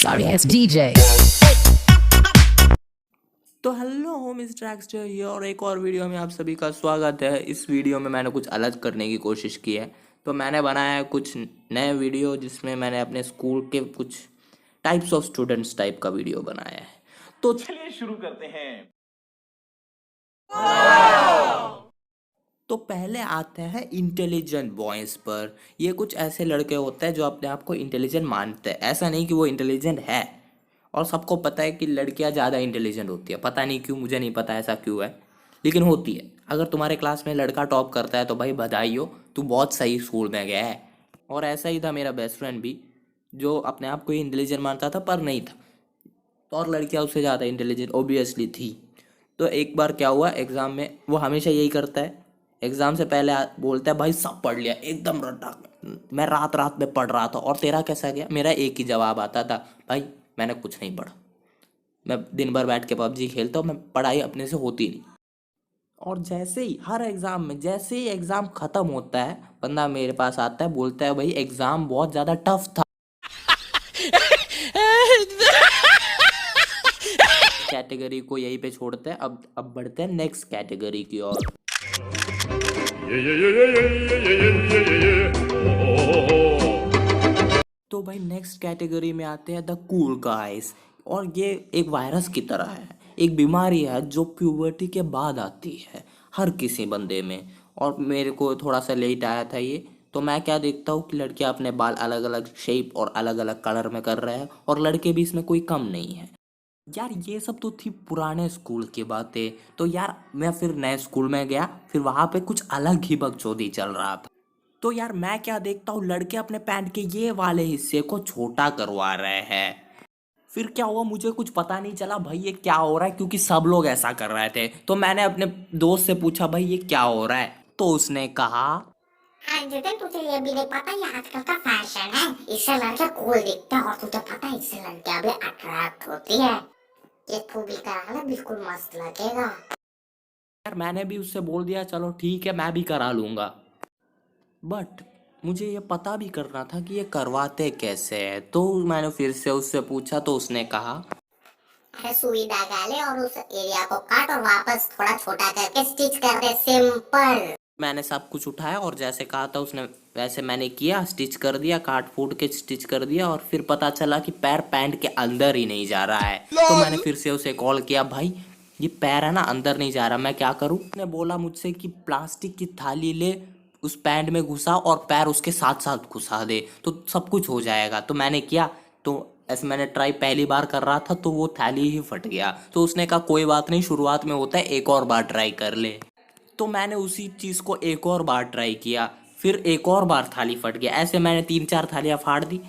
Sorry ass DJ. तो hello mister Exter ये और एक और वीडियो में आप सभी का स्वागत है। इस वीडियो में मैंने कुछ अलग करने की कोशिश की है। तो मैंने बनाया है कुछ नए वीडियो जिसमें मैंने अपने स्कूल के कुछ टाइप्स ऑफ स्टूडेंट्स टाइप का वीडियो बनाया है। तो चलिए शुरू करते हैं। तो पहले आते हैं इंटेलिजेंट बॉयज़ पर। ये कुछ ऐसे लड़के होते हैं जो अपने आप को इंटेलिजेंट मानते हैं। ऐसा नहीं कि वो इंटेलिजेंट है, और सबको पता है कि लड़कियां ज़्यादा इंटेलिजेंट होती है। पता नहीं क्यों, मुझे नहीं पता ऐसा क्यों है, लेकिन होती है। अगर तुम्हारे क्लास में लड़का टॉप करता है तो भाई बधाई हो, तू बहुत सही स्कूल में गया है। और ऐसा ही था मेरा बेस्ट फ्रेंड भी, जो अपने आप को ही इंटेलिजेंट मानता था पर नहीं था। और लड़कियां उससे ज़्यादा इंटेलिजेंट ओबियसली थी। तो एक बार क्या हुआ, एग्ज़ाम में वो हमेशा यही करता है। एग्ज़ाम से पहले बोलता है भाई सब पढ़ लिया एकदम रट्टा। मैं रात रात में पढ़ रहा था। और तेरा कैसा गया? मेरा एक ही जवाब आता था, भाई मैंने कुछ नहीं पढ़ा। मैं दिन भर बैठ के पबजी खेलता हूँ, मैं पढ़ाई अपने से होती नहीं। और जैसे ही हर एग्ज़ाम में, जैसे ही एग्ज़ाम ख़त्म होता है, बंदा मेरे पास आता है, बोलता है भाई एग्ज़ाम बहुत ज़्यादा टफ था। कैटेगरी को यहीं पे छोड़ते हैं। अब बढ़ते हैं नेक्स्ट कैटेगरी की ओर। तो भाई नेक्स्ट कैटेगरी में आते हैं द कूल गाइस। और ये एक वायरस की तरह है, एक बीमारी है जो प्यूबर्टी के बाद आती है हर किसी बंदे में। और मेरे को थोड़ा सा लेट आया था ये। तो मैं क्या देखता हूँ कि लड़कियां अपने बाल अलग अलग शेप और अलग अलग कलर में कर रहे हैं, और लड़के भी इसमें कोई कम नहीं है। यार ये सब तो थी पुराने स्कूल की बातें। तो यार मैं फिर नए स्कूल में गया, फिर वहाँ पे कुछ अलग ही बकचोदी चल रहा था। तो यार मैं क्या देखता हूँ, लड़के अपने पैंट के ये वाले हिस्से को छोटा करवा रहे हैं। फिर क्या हुआ मुझे कुछ पता नहीं चला भाई ये क्या हो रहा है, क्योंकि सब लोग ऐसा कर रहे थे। तो मैंने अपने दोस्त से पूछा भाई ये क्या हो रहा है, तो उसने कहा हाँ जितिन, तुझे ये भी नहीं पता ये आजकल का फैशन है। इससे लड़के कूल दिखते हैं और तुझे पता है इससे लड़कियां भी अट्रैक्ट होती है। ये तू भी करा ले, बिल्कुल मस्त लगेगा। यार मैंने भी उससे बोल दिया चलो ठीक है मैं भी करा लूँगा। बट मुझे ये पता भी करना था कि ये करवाते कैसे हैं। तो मैंने फिर से उससे पूछा, तो उसने कहा अरे सुई धागा ले और उस एरिया को काट और वापस थोड़ा छोटा करके स्टिच कर दे, सिंपल। मैंने सब कुछ उठाया और जैसे कहा था उसने वैसे मैंने किया, स्टिच कर दिया, काट फूट के स्टिच कर दिया। और फिर पता चला कि पैर पैंट के अंदर ही नहीं जा रहा है। तो मैंने फिर से उसे कॉल किया, भाई ये पैर है ना अंदर नहीं जा रहा, मैं क्या करूँ? उसने बोला मुझसे कि प्लास्टिक की थाली ले, उस पैंट में घुसा और पैर उसके साथ साथ घुसा दे तो सब कुछ हो जाएगा। तो मैंने किया, तो ऐसे मैंने ट्राई पहली बार कर रहा था तो वो थैली ही फट गया। तो उसने कहा कोई बात नहीं, शुरुआत में होता है, एक और बार ट्राई कर ले। तो मैंने उसी चीज़ को एक और बार ट्राई किया, फिर एक और बार थाली फट गया। ऐसे मैंने 3-4 थालियाँ फाड़ दी।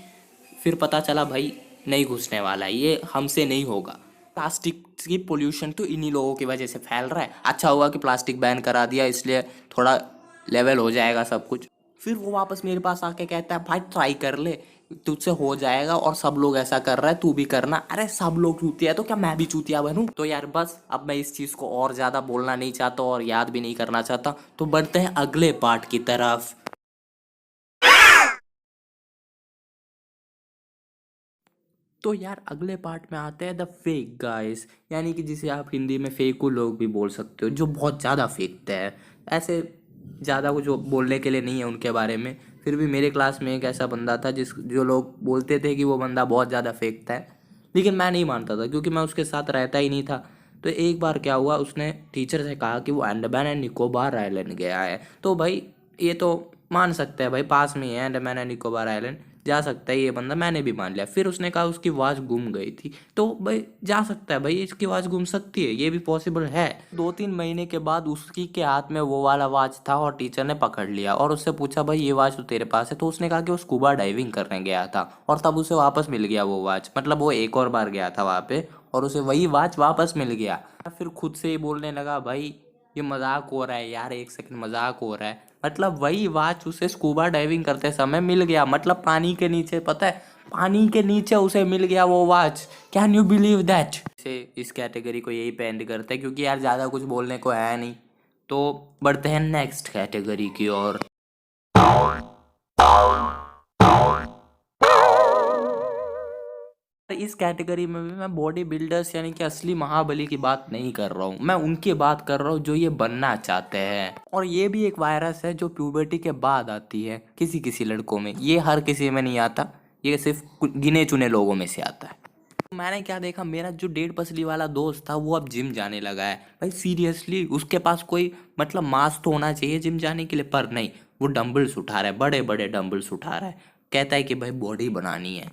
फिर पता चला भाई नहीं घुसने वाला, ये हमसे नहीं होगा। प्लास्टिक की पोल्यूशन तो इन्हीं लोगों की वजह से फैल रहा है। अच्छा हुआ कि प्लास्टिक बैन करा दिया, इसलिए थोड़ा लेवल हो जाएगा सब कुछ। फिर वो वापस मेरे पास आके कहता है भाई ट्राई कर ले, तुझसे हो जाएगा, और सब लोग ऐसा कर रहा है तू भी करना। अरे सब लोग चूतिया है तो क्या मैं भी चूतिया बनूं? तो यार बस अब मैं इस चीज़ को और ज़्यादा बोलना नहीं चाहता और याद भी नहीं करना चाहता। तो बढ़ते हैं अगले पार्ट की तरफ। तो यार अगले पार्ट में आते हैं द फेक गाइस, यानी कि जिसे आप हिंदी में फेकू लोग भी बोल सकते हो, जो बहुत ज़्यादा फेंकते हैं। ऐसे ज़्यादा कुछ बोलने के लिए नहीं है उनके बारे में। फिर भी मेरे क्लास में एक ऐसा बंदा था जो लोग बोलते थे कि वो बंदा बहुत ज़्यादा फेंकता है, लेकिन मैं नहीं मानता था क्योंकि मैं उसके साथ रहता ही नहीं था। तो एक बार क्या हुआ, उसने टीचर से कहा कि वो अंडमान एंड निकोबार आइलैंड गया है। तो भाई ये तो मान सकते हैं भाई, पास में ही है अंडमान एंड निकोबार आइलैंड, जा सकता है ये बंदा, मैंने भी मान लिया। फिर उसने कहा उसकी आवाज़ गुम गई थी, तो भाई जा सकता है भाई, इसकी आवाज़ गुम सकती है, ये भी पॉसिबल है। 2-3 महीने के बाद उसकी के हाथ में वो वाला वॉच था और टीचर ने पकड़ लिया और उससे पूछा भाई ये वॉच तो तेरे पास है। तो उसने कहा कि वो स्कूबा डाइविंग करने गया था और तब उसे वापस मिल गया वो वॉच। मतलब वो एक और बार गया था वहाँ पे और उसे वही वॉच वापस मिल गया। फिर खुद से ही बोलने लगा भाई ये मजाक हो रहा है यार, एक सेकंड मजाक हो रहा है। मतलब वही वॉच उसे स्कूबा डाइविंग करते समय मिल गया, मतलब पानी के नीचे, पता है पानी के नीचे उसे मिल गया वो watch. Can you believe that? इसे इस कैटेगरी को यही पे एंड करते हैं क्योंकि यार ज़्यादा कुछ बोलने को है नहीं। तो बढ़ते हैं नेक्स्ट कैटेगरी की ओर। इस कैटेगरी में भी मैं बॉडी बिल्डर्स यानी कि असली महाबली की बात नहीं कर रहा हूँ, मैं उनकी बात कर रहा हूँ जो ये बनना चाहते हैं। और ये भी एक वायरस है जो प्यूबर्टी के बाद आती है किसी किसी लड़कों में, ये हर किसी में नहीं आता, ये सिर्फ गिने चुने लोगों में से आता है। तो मैंने क्या देखा, मेरा जो 1.5 पसली वाला दोस्त था वो अब जिम जाने लगा है। भाई सीरियसली उसके पास कोई मतलब मास तो होना चाहिए जिम जाने के लिए, पर नहीं, वो डंबल्स उठा रहा है, बड़े बड़े डंबल्स उठा रहा है, कहता है कि भाई बॉडी बनानी है।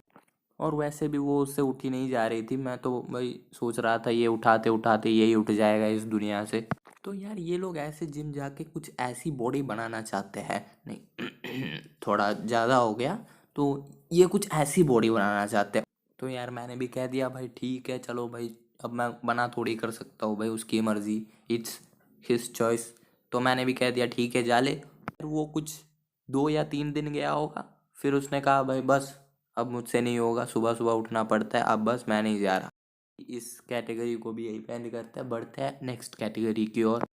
और वैसे भी वो उससे उठी नहीं जा रही थी, मैं तो भाई सोच रहा था ये उठाते उठाते यही उठ जाएगा इस दुनिया से। तो यार ये लोग ऐसे जिम जाके कुछ ऐसी बॉडी बनाना चाहते हैं, नहीं थोड़ा ज़्यादा हो गया, तो ये कुछ ऐसी बॉडी बनाना चाहते हैं। तो यार मैंने भी कह दिया भाई ठीक है चलो भाई, अब मैं मना थोड़ी कर सकता हूँ भाई, उसकी मर्ज़ी, इट्स हिज चॉइस। तो मैंने भी कह दिया ठीक है जा ले। फिर वो कुछ 2 या 3 दिन गया होगा, फिर उसने कहा भाई बस अब मुझसे नहीं होगा, सुबह सुबह उठना पड़ता है, अब बस मैं नहीं जा रहा। इस कैटेगरी को भी यही पेंड करता है, बढ़ते हैं नेक्स्ट कैटेगरी की ओर।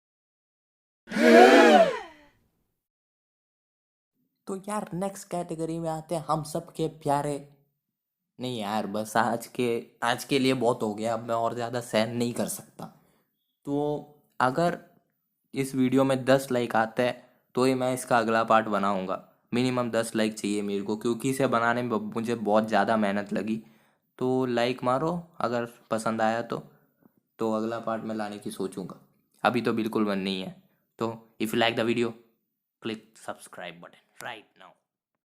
तो यार नेक्स्ट कैटेगरी में आते हैं हम सब के प्यारे, नहीं यार बस आज के लिए बहुत हो गया, अब मैं और ज़्यादा सहन नहीं कर सकता। तो अगर इस वीडियो में 10 लाइक आते हैं तो ही मैं इसका अगला पार्ट बनाऊंगा। मिनिमम 10 लाइक चाहिए मेरे को, क्योंकि इसे बनाने में मुझे बहुत ज़्यादा मेहनत लगी। तो लाइक मारो अगर पसंद आया तो अगला पार्ट मैं लाने की सोचूंगा, अभी तो बिल्कुल मन नहीं है। तो if you like the video, click subscribe button right now.